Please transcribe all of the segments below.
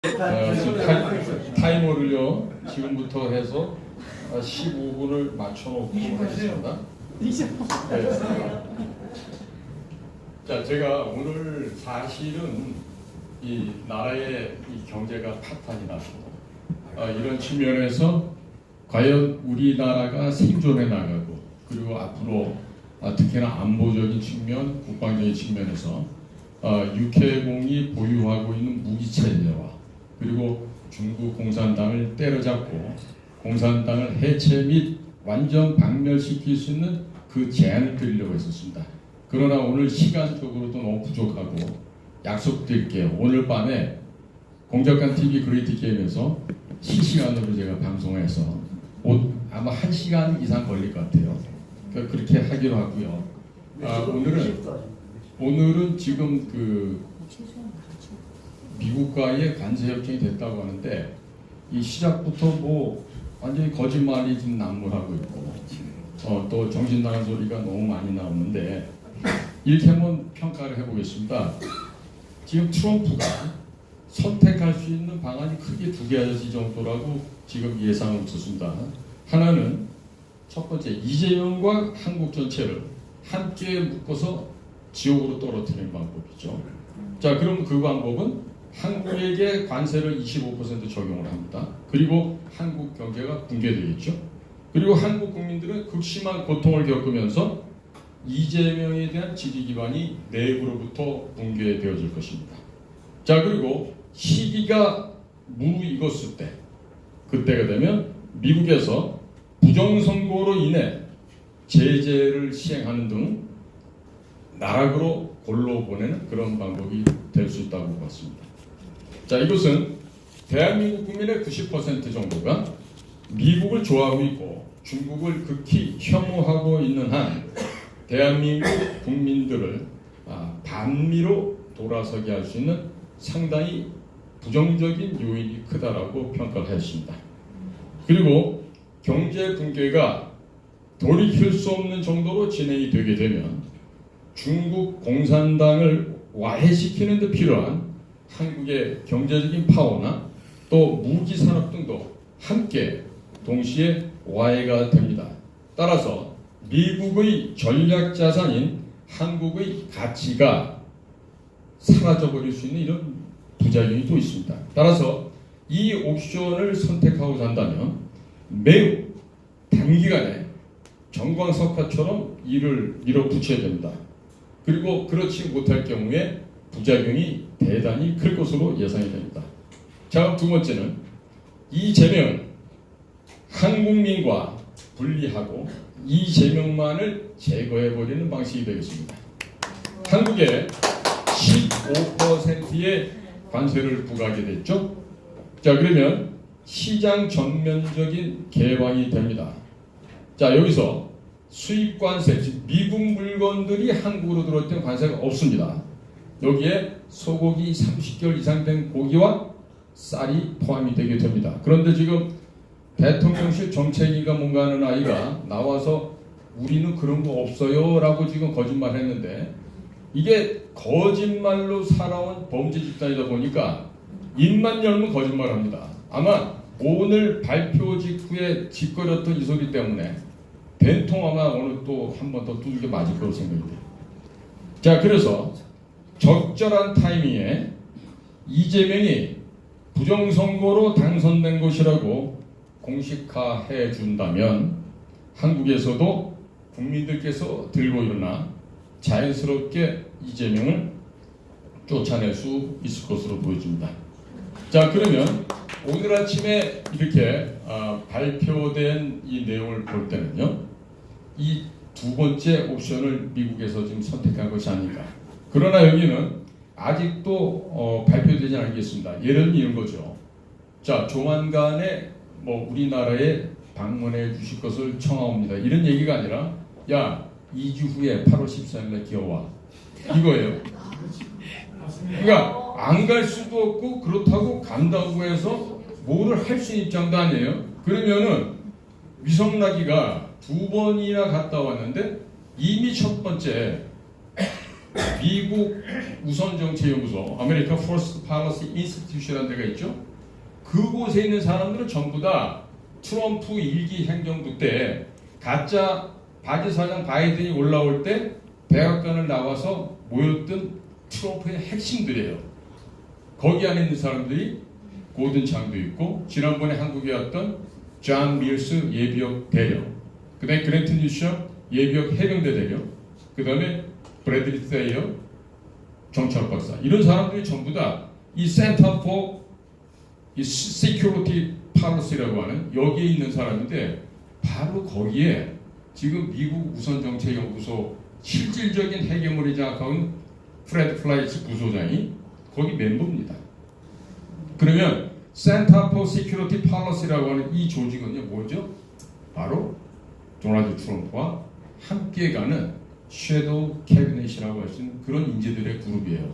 지금 타이머를요 지금부터 해서 15분을 맞춰놓고 하겠습니다. 네. 자, 제가 오늘 사실은 이 나라의 이 경제가 파탄이 났고 이런 측면에서 과연 우리나라가 생존해 나가고 그리고 앞으로 특히나 안보적인 측면, 국방적인 측면에서 육해공이 보유하고 있는 무기체제와 그리고 중국 공산당을 때려잡고 공산당을 해체 및 완전 박멸시킬 수 있는 그 제안을 드리려고 했었습니다. 그러나 오늘 시간적으로도 너무 부족하고 약속드릴게요. 오늘 밤에 공작관 TV 그레이트 게임에서 실시간으로 제가 방송해서 아마 1시간 이상 걸릴 것 같아요. 그러니까 그렇게 하기로 하고요. 오늘은 지금 그 미국과의 관세 협정이 됐다고 하는데 이 시작부터 뭐 완전히 거짓말이 지금 난무하고 있고 또 정신 나간 소리가 너무 많이 나오는데 이렇게 한번 평가를 해보겠습니다. 지금 트럼프가 선택할 수 있는 방안이 크게 두 가지 정도라고 지금 예상을 듣습니다. 하나는 첫 번째 이재명과 한국 전체를 함께 묶어서 지옥으로 떨어뜨리는 방법이죠. 자, 그럼 그 방법은 한국에게 관세를 25% 적용을 합니다. 그리고 한국 경제가 붕괴되겠죠. 그리고 한국 국민들은 극심한 고통을 겪으면서 이재명에 대한 지지 기반이 내부로부터 붕괴되어질 것입니다. 자, 그리고 시기가 무익었을 때 그때가 되면 미국에서 부정선거로 인해 제재를 시행하는 등 나락으로 골로 보내는 그런 방법이 될 수 있다고 봤습니다. 자, 이것은 대한민국 국민의 90% 정도가 미국을 좋아하고 있고 중국을 극히 혐오하고 있는 한 대한민국 국민들을 반미로 돌아서게 할 수 있는 상당히 부정적인 요인이 크다라고 평가를 했습니다. 그리고 경제 붕괴가 돌이킬 수 없는 정도로 진행이 되게 되면 중국 공산당을 와해시키는 데 필요한 한국의 경제적인 파워나 또 무기 산업 등도 함께 동시에 와해가 됩니다. 따라서 미국의 전략 자산인 한국의 가치가 사라져버릴 수 있는 이런 부작용이 또 있습니다. 따라서 이 옵션을 선택하고자 한다면 매우 단기간에 정광석화처럼 이를 밀어붙여야 됩니다. 그리고 그렇지 못할 경우에 부작용이 대단히 클 것으로 예상이 됩니다. 자, 두 번째는 이재명 한국민과 분리하고 이재명만을 제거해버리는 방식이 되겠습니다. 한국에 15%의 관세를 부과하게 됐죠. 자, 그러면 시장 전면적인 개방이 됩니다. 자, 여기서 수입 관세, 즉 미국 물건들이 한국으로 들어올 때는 관세가 없습니다. 여기에 소고기 30개월 이상 된 고기와 쌀이 포함이 되게 됩니다. 그런데 지금 대통령실 정책위가 뭔가 하는 아이가 나와서 우리는 그런 거 없어요 라고 지금 거짓말했는데 이게 거짓말로 살아온 범죄 집단이다 보니까 입만 열면 거짓말합니다. 아마 오늘 발표 직후에 짓거렸던 이 소리 때문에 된통 아마 오늘 또 한 번 더 두들겨 맞을 거로 생각이 돼요. 자, 그래서 적절한 타이밍에 이재명이 부정선거로 당선된 것이라고 공식화해 준다면 한국에서도 국민들께서 들고 일어나 자연스럽게 이재명을 쫓아낼 수 있을 것으로 보여집니다. 자, 그러면 오늘 아침에 이렇게 발표된 이 내용을 볼 때는요, 이 두 번째 옵션을 미국에서 지금 선택한 것이 아닌가. 그러나 여기는 아직도 발표되지 않겠습니다. 예를 들면 이런 거죠. 자, 조만간에 뭐 우리나라에 방문해 주실 것을 청하옵니다. 이런 얘기가 아니라 야, 2주 후에 8월 14일에 기어와. 이거예요. 그러니까 안 갈 수도 없고 그렇다고 간다고 해서 뭐를 할 수 있는 입장도 아니에요. 그러면은 위성나기가 2번이나 갔다 왔는데 이미 첫 번째 미국 우선정책연구소 아메리카 포스트 팔러시 인스티튜션이라는 데가 있죠. 그곳에 있는 사람들은 전부 다 트럼프 1기 행정부 때 가짜 바지 사장 바이든이 올라올 때 백악관을 나와서 모였던 트럼프의 핵심들이에요. 거기 안에 있는 사람들이 고든 장도 있고 지난번에 한국에 왔던 존 밀스 예비역 대령, 그 다음에 그랜튼 뉴셔 예비역 해병대 대령, 그 다음에 브래들리 세이어 정치학 박사, 이런 사람들이 전부 다 이 센터 포 이 시큐리티 팔러시라고 하는 여기에 있는 사람인데 바로 거기에 지금 미국 우선정책연구소 실질적인 핵의물을 장악하고 있는 프레드 플라이츠 부소장이 거기 멤버입니다. 그러면 센터 포 시큐리티 팔러시라고 하는 이 조직은요 뭐죠? 바로 도널드 트럼프와 함께 가는 섀도우 캐비넷이라고 할 수 있는 그런 인재들의 그룹이에요.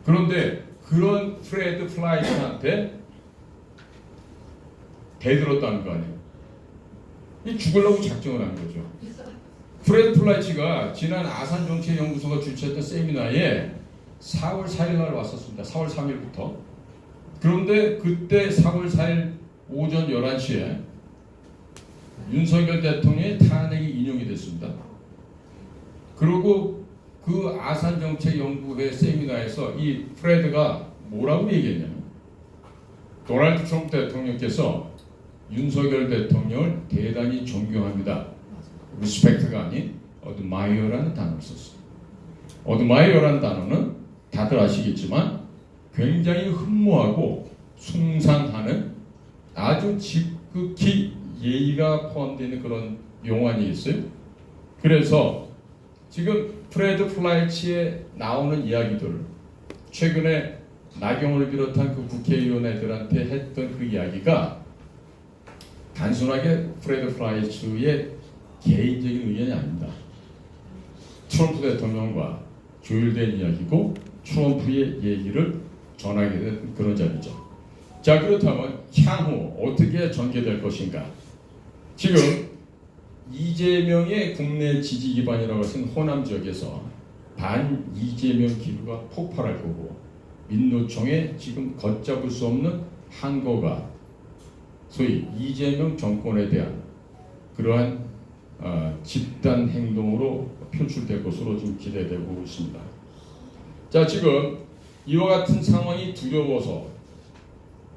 그런데 그런 프레드 플라이츠한테 대들었다는 거 아니에요. 이 죽으려고 작정을 한 거죠. 프레드 플라이츠가 지난 아산정책연구소가 주최했던 세미나에 4월 4일 날 왔었습니다. 4월 3일부터. 그런데 그때 4월 4일 오전 11시에 윤석열 대통령의 탄핵이 인용이 됐습니다. 그리고 그 아산정책연구회 세미나에서 이 프레드가 뭐라고 얘기했냐면 도널드 트럼프 대통령께서 윤석열 대통령을 대단히 존경합니다. 리스펙트가 아닌 어드마이어라는 단어를 썼어요. 어드마이어라는 단어는 다들 아시겠지만 굉장히 흠모하고 숭상하는 아주 지극히 예의가 포함되어 있는 그런 용어이 있어요. 그래서 지금 프레드 플라이츠에 나오는 이야기들, 최근에 나경원을 비롯한 그 국회의원들한테 했던 그 이야기가 단순하게 프레드 플라이츠의 개인적인 의견이 아닙니다. 트럼프 대통령과 조율된 이야기고 트럼프의 얘기를 전하게 된 그런 자리죠. 자, 그렇다면 향후 어떻게 전개될 것인가? 지금 이재명의 국내 지지 기반이라고 하신 호남 지역에서 반 이재명 기류가 폭발할 거고 민노총의 지금 걷잡을 수 없는 항거가 소위 이재명 정권에 대한 그러한 집단 행동으로 표출될 것으로 지금 기대되고 있습니다. 자, 지금 이와 같은 상황이 두려워서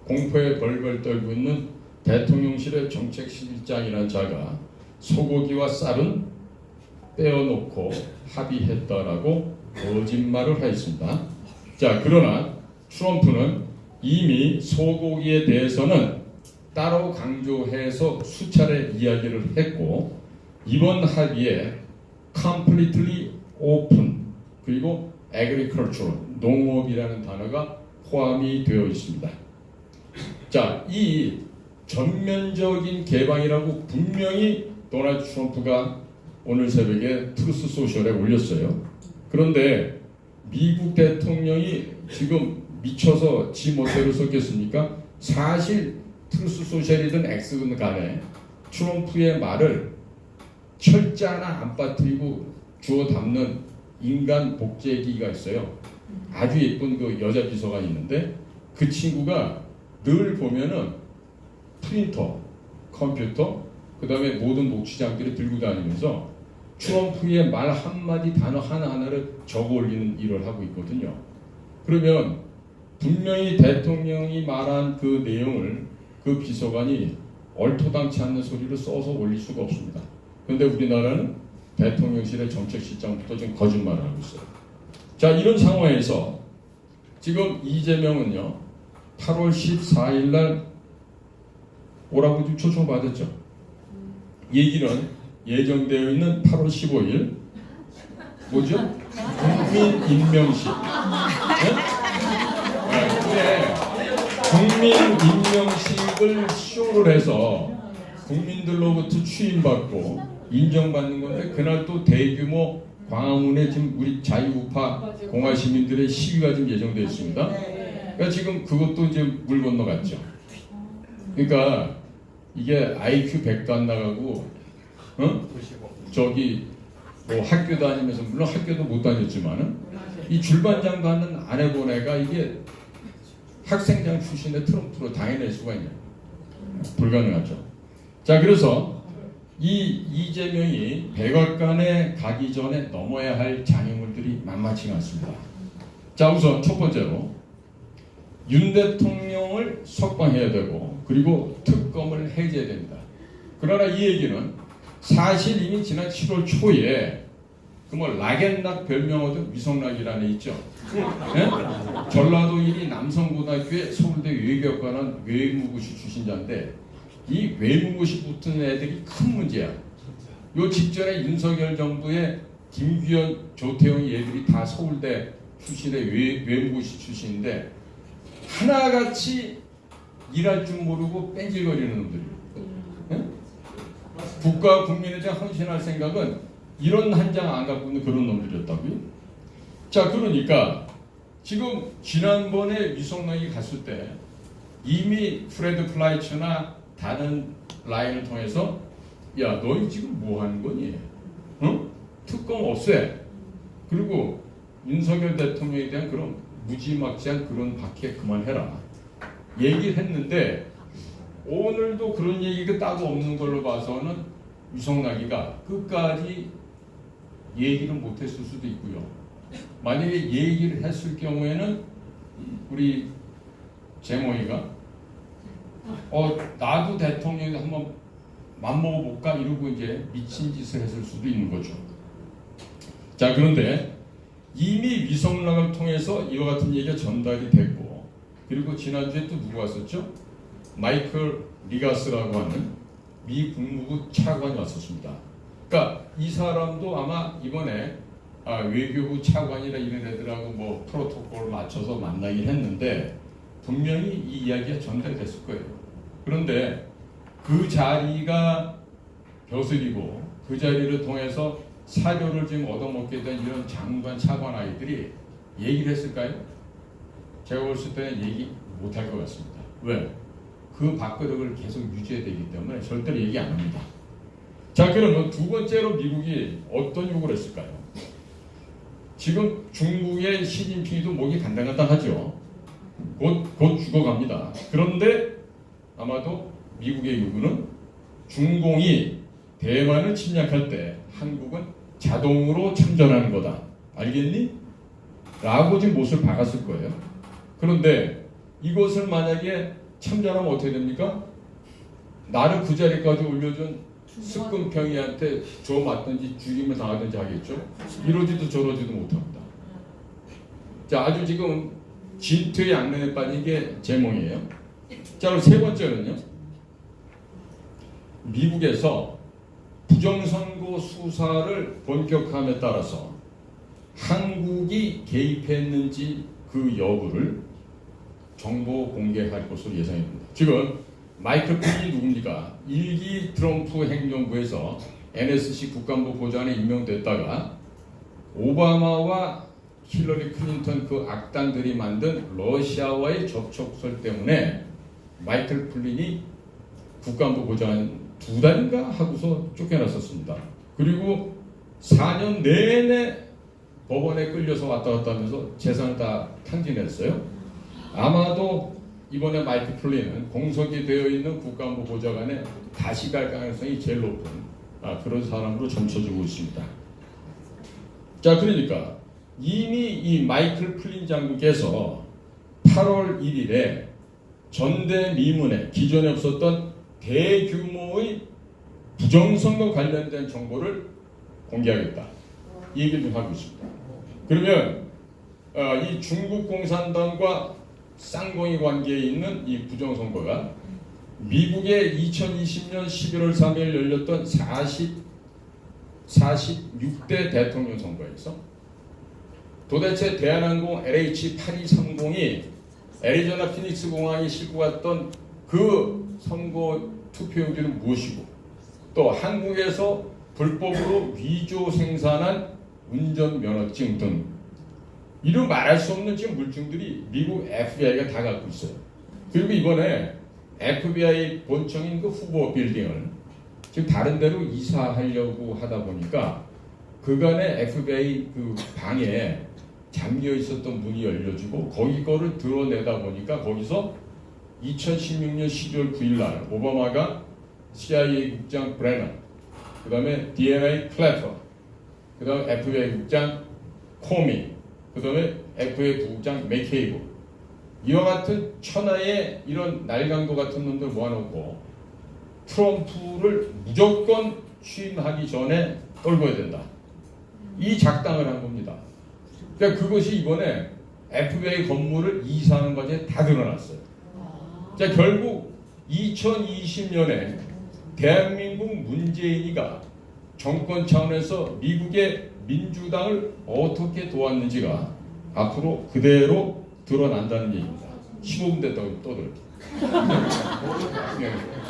공포에 벌벌 떨고 있는 대통령실의 정책실장이라는 자가 소고기와 쌀은 떼어놓고 합의했다라고 거짓말을 하였습니다. 자, 그러나 트럼프는 이미 소고기에 대해서는 따로 강조해서 수차례 이야기를 했고 이번 합의에 completely open 그리고 agriculture 농업이라는 단어가 포함이 되어 있습니다. 자, 이 전면적인 개방이라고 분명히 도널드 트럼프가 오늘 새벽에 트루스 소셜에 올렸어요. 그런데 미국 대통령이 지금 미쳐서 지 멋대로 썼겠습니까? 사실 트루스 소셜이든 X든 간에 트럼프의 말을 철자 하나 안 빠뜨리고 주워 담는 인간 복제기가 있어요. 아주 예쁜 그 여자 비서가 있는데 그 친구가 늘 보면은 프린터, 컴퓨터, 그 다음에 모든 녹취장들을 들고 다니면서 트럼프의 말 한마디 단어 하나하나를 적어 올리는 일을 하고 있거든요. 그러면 분명히 대통령이 말한 그 내용을 그 비서관이 얼토당치 않는 소리를 써서 올릴 수가 없습니다. 그런데 우리나라는 대통령실의 정책실장부터 지금 거짓말을 하고 있어요. 자, 이런 상황에서 지금 이재명은요 8월 14일 날 오라고 지금 초청받았죠. 얘기는 예정되어 있는 8월 15일 뭐죠? 국민 임명식. 네? 국민 임명식을 쇼를 해서 국민들로부터 추임받고 인정받는 건데 그날 또 대규모 광화문에 지금 우리 자유우파 공화 시민들의 시위가 지금 예정되어 있습니다. 그러니까 지금 그것도 이제 물 건너갔죠. 그러니까 이게 IQ 100도 안 나가고 저기 뭐 학교 다니면서 물론 학교도 못 다녔지만은 이 줄반장 받는 아내분애가 이게 학생장 출신의 트럼프로 당해낼 수가 있냐? 불가능하죠. 자, 그래서 이 이재명이 백악관에 가기 전에 넘어야 할 장애물들이 만만치가 않습니다. 자, 우선 첫 번째로 윤 대통령을 석방해야 되고 그리고 특검을 해제해야 됩니다. 그러나 이 얘기는 사실 이미 지난 7월 초에 그 뭐 락앤락 별명 얻은 위성락이라는 애 있죠. 네? 전라도 1위 남성고등학교에 서울대 외교학과는 외무고시 출신자인데 이 외무고시 붙은 애들이 큰 문제야. 요 직전에 윤석열 정부의 김규현, 조태용 얘들이 다 서울대 출신의 외무고시 출신인데 하나같이 일할 줄 모르고 뺀질거리는 놈들이에요. 네? 국가 국민에 대한 헌신할 생각은 이런 한 장 안 갖고 있는 그런 놈들이었다고요. 자, 그러니까 지금 지난번에 위성락이 갔을 때 이미 프레드 플라이츠나 다른 라인을 통해서 야, 너희 지금 뭐 하는 거니? 응? 특검 없애. 그리고 윤석열 대통령에 대한 그런 무지막지한 그런 박해 그만해라. 얘기를 했는데 오늘도 그런 얘기가 따로 없는 걸로 봐서는 위성락이가 끝까지 얘기를 못했을 수도 있고요. 만약에 얘기를 했을 경우에는 우리 재몽이가 나도 대통령이 한번 맘먹어볼까 이러고 이제 미친 짓을 했을 수도 있는 거죠. 자, 그런데 이미 위성락을 통해서 이와 같은 얘기가 전달이 됐고 그리고 지난주에 또 누구 왔었죠? 마이클 리가스라고 하는 미 국무부 차관이 왔었습니다. 그러니까 이 사람도 아마 이번에 외교부 차관이나 이런 애들하고 뭐 프로토콜을 맞춰서 만나긴 했는데 분명히 이 이야기가 전달됐을 거예요. 그런데 그 자리가 벼슬이고 그 자리를 통해서 사료를 지금 얻어먹게 된 이런 장관 차관 아이들이 얘기를 했을까요? 제가 봤을 때는 얘기 못할 것 같습니다. 왜? 그 밥그릇을 계속 유지해야 되기 때문에 절대로 얘기 안 합니다. 자, 그러면 두 번째로 미국이 어떤 요구를 했을까요? 지금 중국의 시진핑도 목이 간당간당하죠. 곧 죽어갑니다. 그런데 아마도 미국의 요구는 중공이 대만을 침략할 때 한국은 자동으로 참전하는 거다. 알겠니? 라고 지금 못을 박았을 거예요. 그런데 이것을 만약에 참전하면 어떻게 됩니까? 나를 그 자리까지 올려준 습근평이한테 줘 맞든지 죽임을 당하든지 하겠죠. 이러지도 저러지도 못합니다. 자, 아주 지금 진퇴양난에 빠진 게 제몽이에요. 자, 그럼 세 번째는요. 미국에서 부정선거 수사를 본격화함에 따라서 한국이 개입했는지 그 여부를 정보 공개할 것으로 예상됩니다. 지금 마이클 플린이 누굽니까? 1기 트럼프 행정부에서 NSC 국간부 보좌관에 임명됐다가 오바마와 힐러리 클린턴 그 악당들이 만든 러시아와의 접촉설 때문에 마이클 플린이 국간부 보좌관 2달인가 하고서 쫓겨났었습니다. 그리고 4년 내내 법원에 끌려서 왔다 갔다 하면서 재산을 다 탕진했어요. 아마도 이번에 마이클 플린은 공석이 되어 있는 국가안보 보좌관에 다시 갈 가능성이 제일 높은 그런 사람으로 점쳐지고 있습니다. 자, 그러니까 이미 이 마이클 플린 장군께서 8월 1일에 전대미문에 기존에 없었던 대규모의 부정선거 관련된 정보를 공개하겠다. 이 얘기를 좀 하고 있습니다. 그러면 이 중국 공산당과 쌍둥이 관계에 있는 이 부정선거가 미국의 2020년 11월 3일 열렸던 46대 대통령 선거에서 도대체 대한항공 LH8230이 애리조나 피닉스 공항에 싣고 갔던 그 선거 투표용지는 무엇이고 또 한국에서 불법으로 위조 생산한 운전면허증 등 이루 말할 수 없는 지금 물증들이 미국 FBI가 다 갖고 있어요. 그리고 이번에 FBI 본청인 그 후보 빌딩을 지금 다른 데로 이사하려고 하다 보니까 그간의 FBI 그 방에 잠겨 있었던 문이 열려지고 거기 거를 드러내다 보니까 거기서 2016년 12월 9일 날 오바마가 CIA 국장 브레넌, 그 다음에 DNA 클래퍼, 그 다음에 FBI 국장 코미, 그 다음에 FBI 부국장 맥케이브, 이와 같은 천하의 이런 날강도 같은 놈들 모아놓고 트럼프를 무조건 취임하기 전에 떨궈야 된다. 이 작당을 한 겁니다. 그러니까 그것이 이번에 FBI 건물을 이사하는 과정에 다 드러났어요. 자, 결국 2020년에 대한민국 문재인이가 정권 차원에서 미국의 민주당을 어떻게 도왔는지가 앞으로 그대로 드러난다는 얘기입니다. 15분 됐다고 떠들었죠.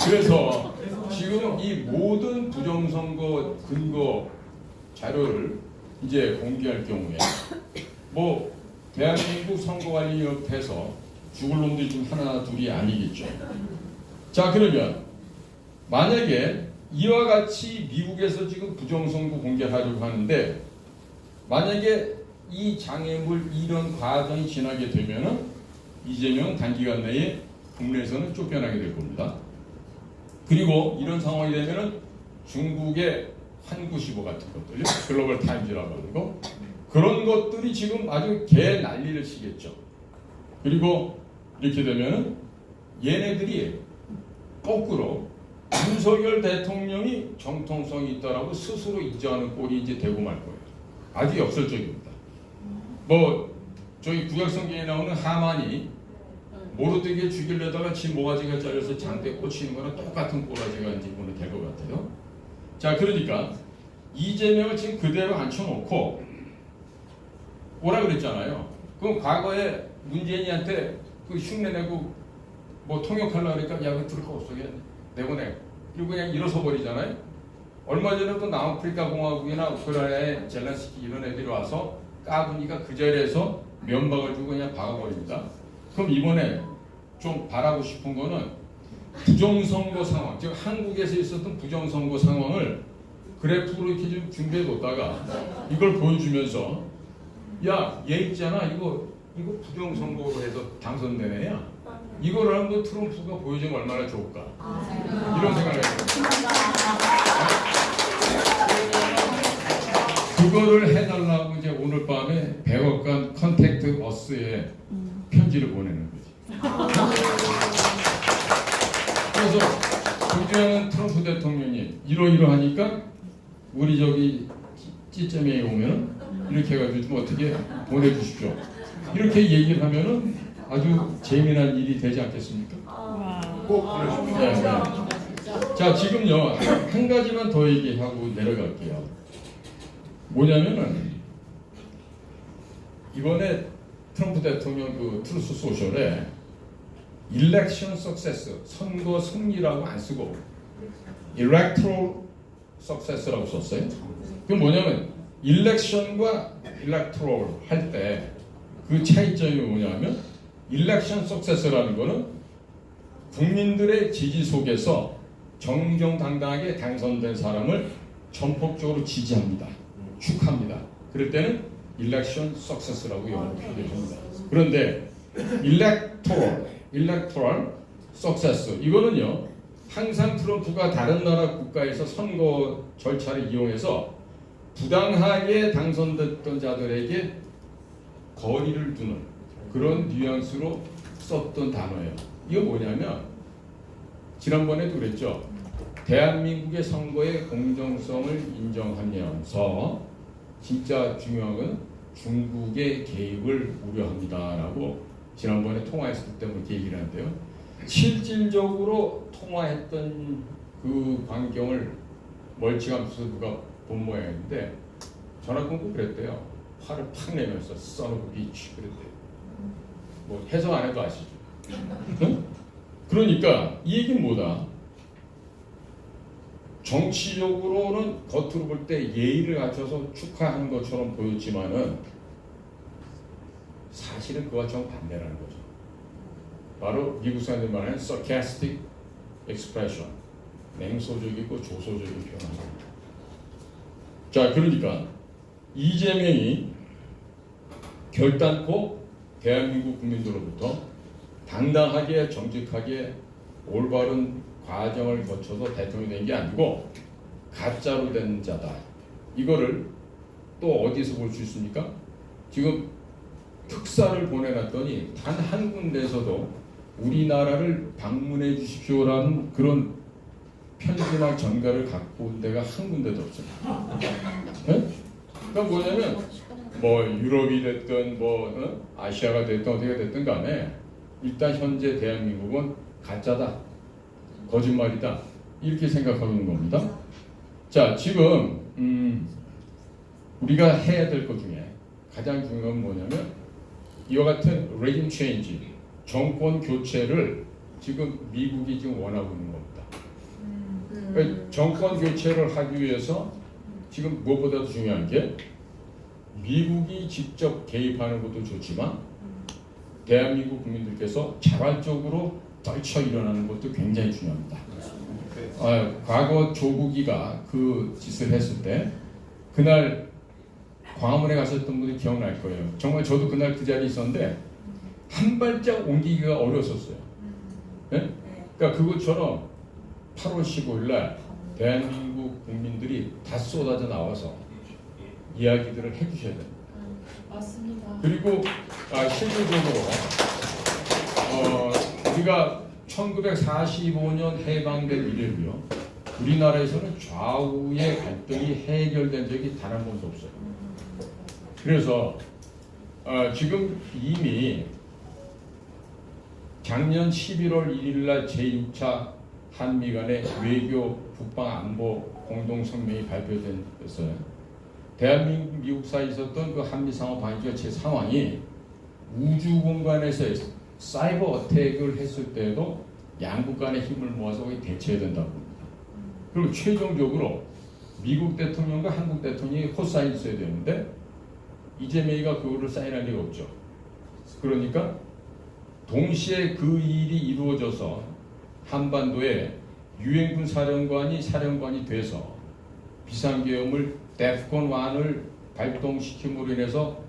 그래서 지금 이 모든 부정선거 근거 자료를 이제 공개할 경우에 뭐 대한민국 선거관리협회에서 죽을 놈들이 좀 하나 둘이 아니겠죠. 자, 그러면 만약에 이와 같이 미국에서 지금 부정선거 공개하려고 하는데 만약에 이 장애물 이런 과정이 지나게 되면은 이재명 단기간 내에 국내에서는 쫓겨나게 될 겁니다. 그리고 이런 상황이 되면은 중국의 환구시보 같은 것들, 글로벌 타임즈라고 하고 그런 것들이 지금 아주 개 난리를 치겠죠. 그리고 이렇게 되면은 얘네들이 거꾸로 윤석열 대통령이 정통성이 있다라고 스스로 인정하는 꼴이 이제 되고 말 거예요. 아주 역설적입니다. 뭐 저희 구약성경에 나오는 하만이 모르드게 죽이려다가 지 모가지가 잘려서 장대에 꽂히는 거랑 똑같은 꼬라지가 이제 오늘 될 것 같아요. 자, 그러니까 이재명을 지금 그대로 앉혀놓고 오라 그랬잖아요. 그럼 과거에 문재인이한테 그 흉내내고 뭐 통역하려고 그러니까 야, 왜 들을 거 없어? 내보내. 그리고 그냥 일어서 버리잖아요. 얼마 전에도 남아프리카 공화국이나 우크라이나의 젤렌스키 이런 애들이 와서 까부니까 그 자리에서 면박을 주고 그냥 박아버립니다. 그럼 이번에 좀 바라고 싶은 거는 부정선거 상황, 즉 한국에서 있었던 부정선거 상황을 그래프로 이렇게 좀 준비해 놓다가 이걸 보여주면서 야, 얘 있잖아, 이거 부정선거로 해서 당선된 애야. 이거를 한번 트럼프가 보여주면 얼마나 좋을까? 이런 생각을 했어요. 그거를 해달라고 이제 오늘 밤에 100억간 컨택트 어스에 편지를 보내는 거지. 그래서 존경하는 트럼프 대통령이 이러이러하니까 우리 저기 찌점에 오면 이렇게 해가지고 좀 어떻게 보내주십시오. 이렇게 얘기를 하면은 아주 재미난 일이 되지 않겠습니까? 꼭 보내주십시오. 네, 네. 자, 지금요 한 가지만 더 얘기하고 내려갈게요. 뭐냐면은 이번에 트럼프 대통령 그 트루스 소셜에 일렉션 석세스, 선거 승리라고 안 쓰고 electoral success라고 썼어요. 그게 뭐냐면 일렉션과 electoral 할 때 그 차이점이 뭐냐면 일렉션 석세스라는 거는 국민들의 지지 속에서 정정당당하게 당선된 사람을 전폭적으로 지지합니다. 축하합니다. 그럴 때는 일렉션 석세스라고 영어로 표현합니다. 그런데 electoral success 이거는요 항상 트럼프가 다른 나라 국가에서 선거 절차를 이용해서 부당하게 당선됐던 자들에게 거리를 두는 그런 뉘앙스로 썼던 단어예요. 이거 뭐냐면 지난번에도 그랬죠. 대한민국의 선거의 공정성을 인정하면서 진짜 중요한 건 중국의 개입을 우려합니다라고 지난번에 통화했을 때 이렇게 얘기를 하는데요. 실질적으로 통화했던 그 광경을 멀찌감치 누가 본 모양인데 전화 끊고 그랬대요. 화를 팍 내면서 son of a bitch 그랬대요. 뭐 해석 안 해도 아시죠? 응? 그러니까 이 얘기는 뭐다? 정치적으로는 겉으로 볼 때 예의를 갖춰서 축하하는 것처럼 보였지만은 사실은 그와 정반대라는 거죠. 바로 미국 사람들이 말하는 sarcastic expression, 냉소적이고 조소적인 표현입니다. 자, 그러니까 이재명이 결단코 대한민국 국민들로부터 당당하게 정직하게 올바른 과정을 거쳐서 대통령이 된 게 아니고 가짜로 된 자다. 이거를 또 어디서 볼 수 있습니까? 지금 특사를 보내놨더니 단 한 군데에서도 우리나라를 방문해 주십시오라는 그런 편지나 전가를 갖고 온 데가 한 군데도 없어요. 네? 그러니까 뭐냐면 뭐 유럽이 됐든 뭐 아시아가 됐든 어디가 됐든 간에 일단 현재 대한민국은 가짜다, 거짓말이다 이렇게 생각하고 있는 겁니다. 자, 지금 우리가 해야 될 것 중에 가장 중요한 건 뭐냐면 이와 같은 레짐 체인지, 정권 교체를 지금 미국이 지금 원하고 있는 겁니다. 그러니까 정권 교체를 하기 위해서 지금 무엇보다도 중요한 게 미국이 직접 개입하는 것도 좋지만 대한민국 국민들께서 자발적으로 떨쳐 일어나는 것도 굉장히 중요합니다. 과거 조국이가 그 짓을 했을 때 그날 광화문에 가셨던 분들이 기억날 거예요. 정말 저도 그날 그 자리에 있었는데 한 발짝 옮기기가 어려웠었어요. 네? 그러니까 그것처럼 8월 15일 날 대한민국 국민들이 다 쏟아져 나와서 이야기들을 해주셔야 됩니다. 맞습니다. 그리고 실질적으로 우리가 1945년 해방된 이래로요. 우리나라에서는 좌우의 갈등이 해결된 적이 단 한 번도 없어요. 그래서 지금 이미 작년 11월 1일 날 제6차 한미 간의 외교 국방 안보 공동 성명이 발표됐어요. 대한민국 미국 사이에 있었던 그 한미 상호 방위기의 제 상황이 우주 공간에서 사이버 어택을 했을 때도 양국 간의 힘을 모아서 대처해야 된다고 합니다. 그리고 최종적으로 미국 대통령과 한국 대통령이 코사인이 있어야 되는데 이재명이가 그거를 사인할 리가 없죠. 그러니까 동시에 그 일이 이루어져서 한반도에 유엔군 사령관이 돼서 비상계엄을 데프콘 1을 발동시킴으로 인해서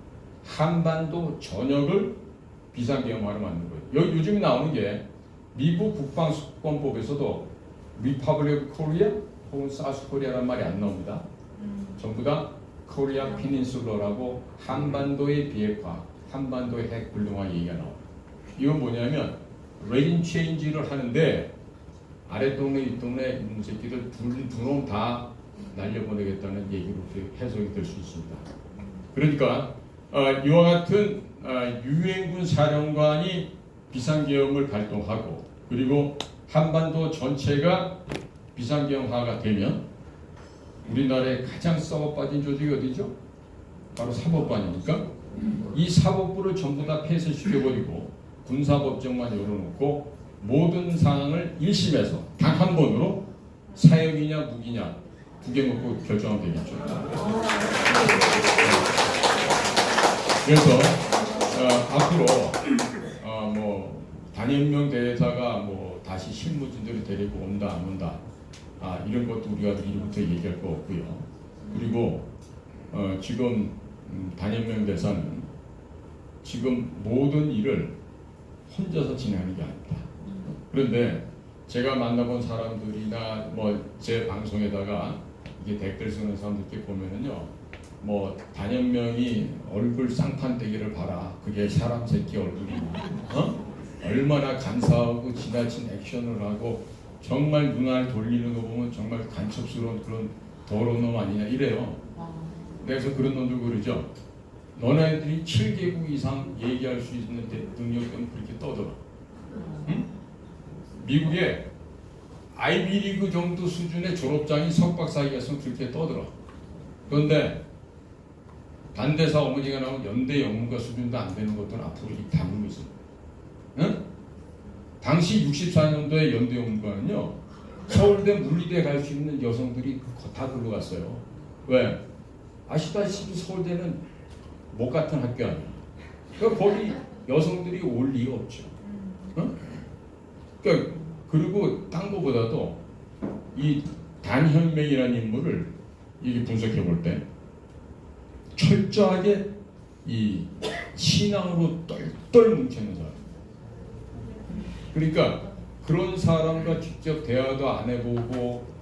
한반도 전역을 비상계엄화로 만든 거예요. 요즘 나오는 게 미국 국방수권법에서도 리퍼블릭 코리아 혹은 사우스 코리아란 말이 안 나옵니다. 전부 다 코리아 피닌슐러라고 한반도의 비핵화, 한반도의 핵 불능화 얘기가 나와요. 이건 뭐냐면 레짐 체인지를 하는데 아랫동네 윗동네 이놈 새끼들 두 놈 다 날려보내겠다는 얘기로 해석이 될 수 있습니다. 그러니까 이와 같은 유엔군 사령관이 비상계엄을 발동하고 그리고 한반도 전체가 비상계엄화가 되면 우리나라의 가장 썩어 빠진 조직이 어디죠? 바로 사법부 아닙니까? 이 사법부를 전부 다 폐쇄시켜버리고 군사법정만 열어놓고 모든 상황을 1심에서 단 한 번으로 사형이냐 무기냐 두 개 먹고 결정하면 되겠죠. 그래서 앞으로 뭐 단연명 대사가 뭐 다시 실무진들을 데리고 온다 안 온다 이런 것도 우리가 이제부터 얘기할 거 없고요. 그리고 지금 단연명 대사는 지금 모든 일을 혼자서 진행하는 게 아닙니다. 그런데 제가 만나본 사람들이나 뭐 제 방송에다가 이게 댓글 쓰는 사람들께 보면은요, 뭐 단연명이 얼굴 쌍판대기를 봐라. 그게 사람 새끼 얼굴이나 얼마나 간사하고 지나친 액션을 하고 정말 눈알 돌리는 거 보면 정말 간첩스러운 그런 더러운 놈 아니냐 이래요. 그래서 그런 놈들 그러죠. 너네들이 7개국 이상 얘기할 수 있는 능력은 그렇게 떠들어. 응? 미국에 아이비리그 정도 수준의 졸업장이 석박사이겠으면 그렇게 떠들어. 그런데 반대사 어머니가 나온 연대 영문과 수준도 안 되는 것들은 앞으로 이 다물고 있습니다. 응? 당시 64년도에 연대 영문과는요, 서울대 물리대 갈 수 있는 여성들이 다 글로 갔어요. 왜? 아시다시피 서울대는 목 같은 학교 아니에요. 그러니까 거기 여성들이 올 리가 없죠. 응? 그러니까 그리고 딴 거보다도 이 단현명이라는 인물을 이게 분석해 볼 때 철저하게 이 신앙으로 똘똘 뭉쳐있는 사람. 그러니까 그런 사람과 직접 대화도 안 해보고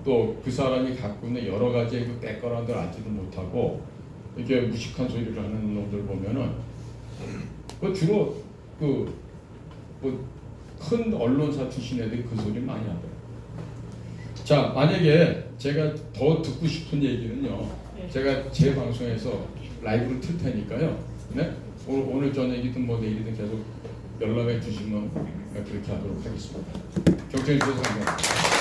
또 그 사람이 갖고 있는 여러 가지의 그 백그라운드를 알지도 못하고 이렇게 무식한 소리를 하는 놈들 보면은 그 주로 그 뭐 큰 언론사 출신 애들이 그 소리 많이 하더라고요. 자, 만약에 제가 더 듣고 싶은 얘기는요, 제가 제 방송에서 라이브를 틀 테니까요. 네? 오늘 저녁이든 뭐 내일이든 계속 연락해 주시면 그렇게 하도록 하겠습니다. 경청해 주셔서 감사합니다.